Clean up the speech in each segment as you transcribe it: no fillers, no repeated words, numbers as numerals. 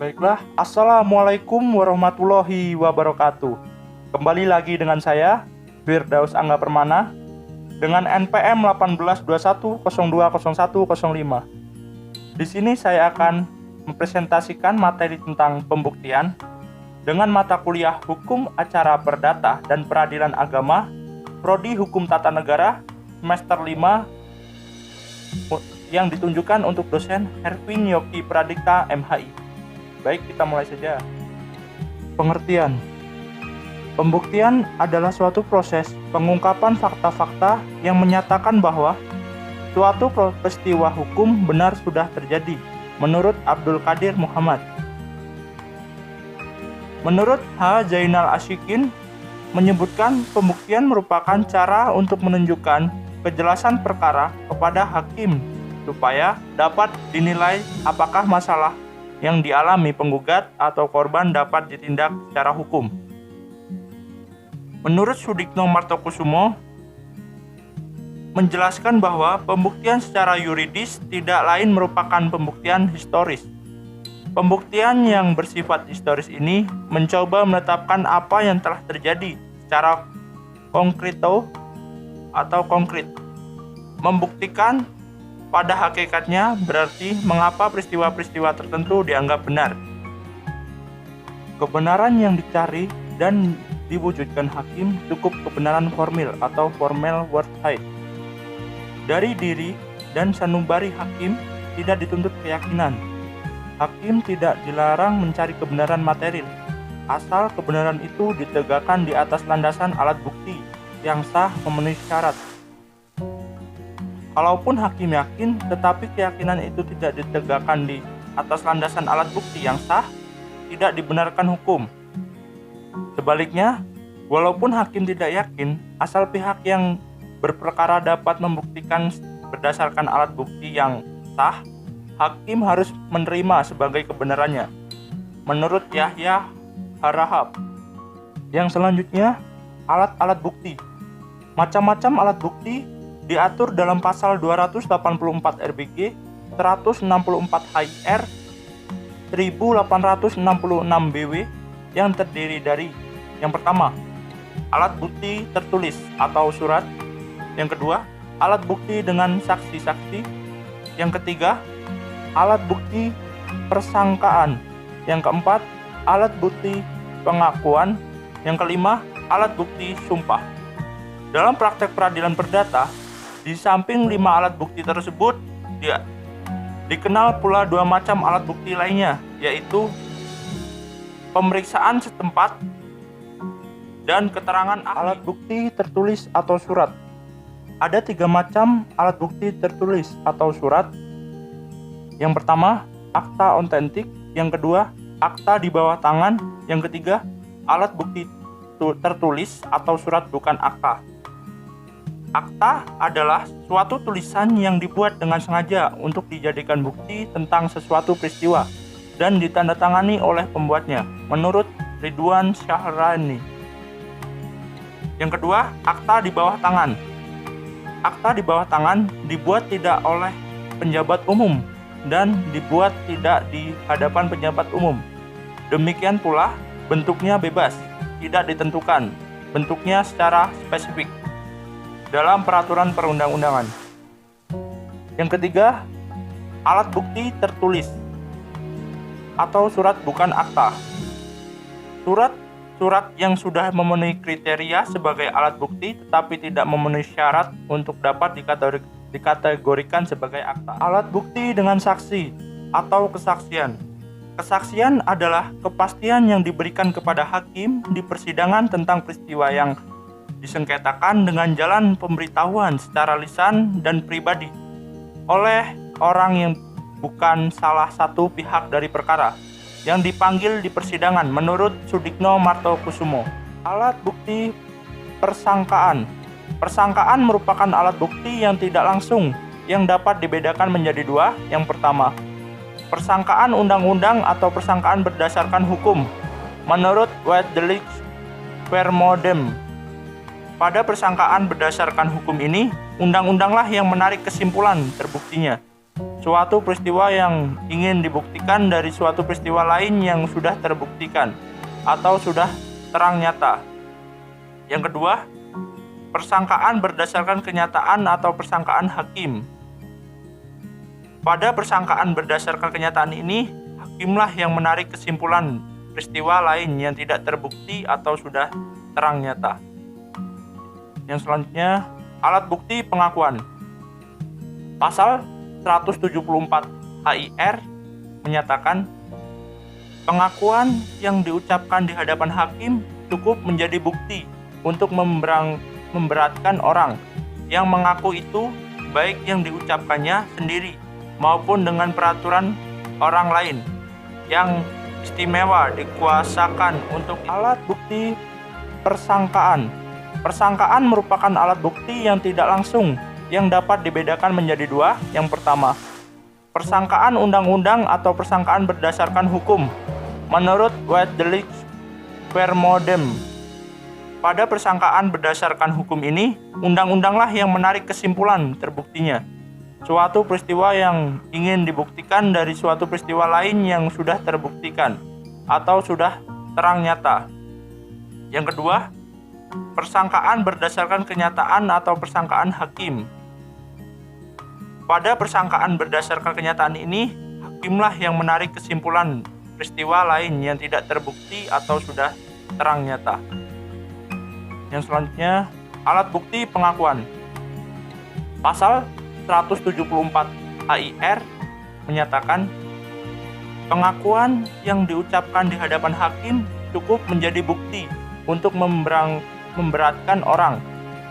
Baiklah, Assalamualaikum warahmatullahi wabarakatuh. Kembali lagi dengan saya, Firdaus Angga Permana, dengan NPM 1821020105. Di sini saya akan mempresentasikan materi tentang pembuktian dengan mata kuliah Hukum Acara Perdata dan Peradilan Agama, Prodi Hukum Tata Negara, semester 5, yang ditunjukkan untuk dosen Herwin Yogi Pradikta MHI. Baik, kita mulai saja. Pengertian. Pembuktian adalah suatu proses pengungkapan fakta-fakta yang menyatakan bahwa suatu peristiwa hukum benar sudah terjadi, menurut Abdul Qadir Muhammad. Menurut H. Zainal Ashikin, menyebutkan pembuktian merupakan cara untuk menunjukkan kejelasan perkara kepada hakim supaya dapat dinilai apakah masalah yang dialami penggugat atau korban dapat ditindak secara hukum. Menurut Sudikno Martokusumo, menjelaskan bahwa pembuktian secara yuridis tidak lain merupakan pembuktian historis. Pembuktian yang bersifat historis ini mencoba menetapkan apa yang telah terjadi secara konkret. Membuktikan pada hakikatnya berarti mengapa peristiwa-peristiwa tertentu dianggap benar. Kebenaran yang dicari dan diwujudkan hakim cukup kebenaran formil atau formal worthheit. Dari diri dan sanubari hakim tidak dituntut keyakinan. Hakim tidak dilarang mencari kebenaran material, asal kebenaran itu ditegakkan di atas landasan alat bukti yang sah memenuhi syarat. Kalaupun hakim yakin, tetapi keyakinan itu tidak ditegakkan di atas landasan alat bukti yang sah, tidak dibenarkan hukum. Sebaliknya, walaupun hakim tidak yakin, asal pihak yang berperkara dapat membuktikan berdasarkan alat bukti yang sah, hakim harus menerima sebagai kebenarannya. Menurut Yahya Harahap. Yang selanjutnya, alat-alat bukti. Macam-macam alat bukti diatur dalam pasal 284 RBG, 164 HIR, 1866 BW yang terdiri dari: yang pertama, alat bukti tertulis atau surat; yang kedua, alat bukti dengan saksi-saksi; yang ketiga, alat bukti persangkaan; yang keempat, alat bukti pengakuan; yang kelima, alat bukti sumpah. Dalam praktek peradilan perdata, di samping 5 alat bukti tersebut, dikenal pula 2 macam alat bukti lainnya, yaitu pemeriksaan setempat dan keterangan ahli. Alat bukti tertulis atau surat. Ada 3 macam alat bukti tertulis atau surat. Yang pertama, akta otentik; yang kedua, akta di bawah tangan; yang ketiga, alat bukti tertulis atau surat bukan akta. Akta adalah suatu tulisan yang dibuat dengan sengaja untuk dijadikan bukti tentang sesuatu peristiwa dan ditandatangani oleh pembuatnya, menurut Ridwan Syahrani. Yang kedua, akta di bawah tangan. Akta di bawah tangan dibuat tidak oleh penjabat umum dan dibuat tidak di hadapan penjabat umum. Demikian pula, bentuknya bebas, tidak ditentukan bentuknya secara spesifik dalam peraturan perundang-undangan. Yang ketiga, alat bukti tertulis atau surat bukan akta. Surat yang sudah memenuhi kriteria sebagai alat bukti tetapi tidak memenuhi syarat untuk dapat dikategorikan sebagai akta. Alat bukti dengan saksi atau kesaksian. Kesaksian adalah kepastian yang diberikan kepada hakim di persidangan tentang peristiwa yang disengketakan dengan jalan pemberitahuan secara lisan dan pribadi oleh orang yang bukan salah satu pihak dari perkara yang dipanggil di persidangan, menurut Sudikno Martokusumo. Alat bukti persangkaan. Persangkaan merupakan alat bukti yang tidak langsung yang dapat dibedakan menjadi 2. Yang pertama, persangkaan undang-undang atau persangkaan berdasarkan hukum, menurut Wedlich Vermodem. Pada persangkaan berdasarkan hukum ini, undang-undanglah yang menarik kesimpulan terbuktinya. suatu peristiwa yang ingin dibuktikan dari suatu peristiwa lain yang sudah terbuktikan atau sudah terang nyata. Yang kedua, persangkaan berdasarkan kenyataan atau persangkaan hakim. Pada persangkaan berdasarkan kenyataan ini, hakimlah yang menarik kesimpulan peristiwa lain yang tidak terbukti atau sudah terang nyata. Yang selanjutnya, alat bukti pengakuan. Pasal 174 HIR menyatakan pengakuan yang diucapkan di hadapan hakim cukup menjadi bukti untuk memberatkan orang yang mengaku itu, baik yang diucapkannya sendiri maupun dengan peraturan orang lain yang istimewa dikuasakan untuk alat bukti persangkaan. Persangkaan merupakan alat bukti yang tidak langsung yang dapat dibedakan menjadi dua. Yang pertama, persangkaan undang-undang atau persangkaan berdasarkan hukum. Menurut Wetdelich Vermodem, pada persangkaan berdasarkan hukum ini, undang-undanglah yang menarik kesimpulan terbuktinya suatu peristiwa yang ingin dibuktikan dari suatu peristiwa lain yang sudah terbuktikan atau sudah terang nyata. Yang kedua, persangkaan berdasarkan kenyataan atau persangkaan hakim. Pada persangkaan berdasarkan kenyataan ini, hakimlah yang menarik kesimpulan peristiwa lain yang tidak terbukti atau sudah terang nyata. Yang selanjutnya, alat bukti pengakuan. Pasal 174 HIR menyatakan pengakuan yang diucapkan di hadapan hakim cukup menjadi bukti untuk memberatkan orang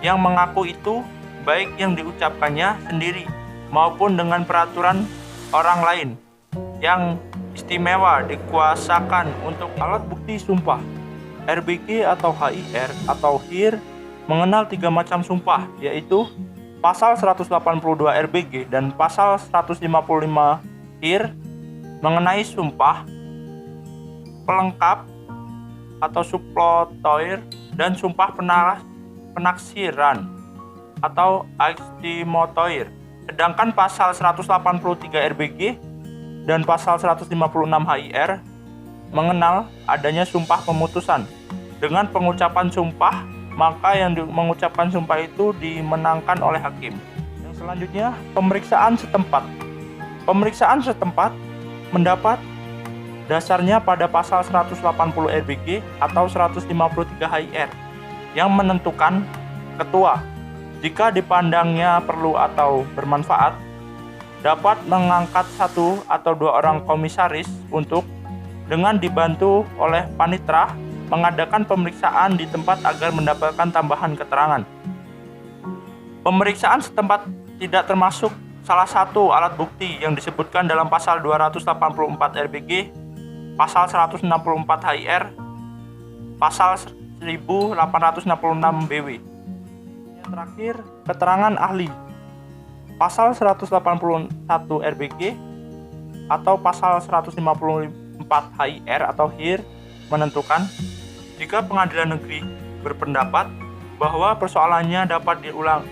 yang mengaku itu, baik yang diucapkannya sendiri maupun dengan peraturan orang lain yang istimewa dikuasakan untuk alat bukti sumpah. RBG atau HIR atau HIR mengenal 3 macam sumpah, yaitu Pasal 182 RBG dan Pasal 155 HIR mengenai sumpah pelengkap atau suppletoire dan sumpah penaksiran atau extimotoire. Sedangkan Pasal 183 RBG dan Pasal 156 HIR mengenal adanya sumpah pemutusan. Dengan pengucapan sumpah, maka yang mengucapkan sumpah itu dimenangkan oleh hakim. Yang selanjutnya, pemeriksaan setempat. Pemeriksaan setempat mendapat dasarnya pada pasal 180 RBG atau 153 HIR yang menentukan ketua, jika dipandangnya perlu atau bermanfaat, dapat mengangkat 1 atau 2 orang komisaris untuk, dengan dibantu oleh panitra, mengadakan pemeriksaan di tempat agar mendapatkan tambahan keterangan. Pemeriksaan setempat tidak termasuk salah satu alat bukti yang disebutkan dalam pasal 284 RBG, pasal 164 HIR, pasal 1866 BW. Yang terakhir, keterangan ahli. Pasal 181 RBG atau pasal 154 HIR atau HIR menentukan jika pengadilan negeri berpendapat bahwa persoalannya dapat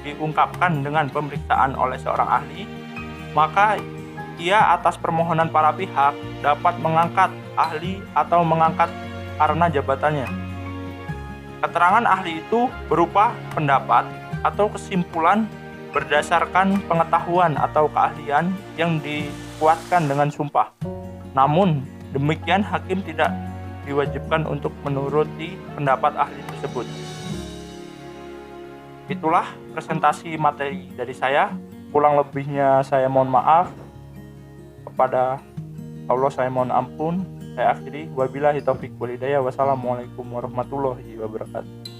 diungkapkan dengan pemeriksaan oleh seorang ahli, maka ia atas permohonan para pihak dapat mengangkat ahli atau mengangkat karena jabatannya. Keterangan ahli itu berupa pendapat atau kesimpulan berdasarkan pengetahuan atau keahlian yang dikuatkan dengan sumpah. Namun demikian, hakim tidak diwajibkan untuk menuruti pendapat ahli tersebut. Itulah presentasi materi dari saya. Kurang lebihnya saya mohon maaf. Kepada Allah saya mohon ampun. Saya akhiri. Wabillahi taufiq wal hidayah. Wassalamualaikum warahmatullahi wabarakatuh.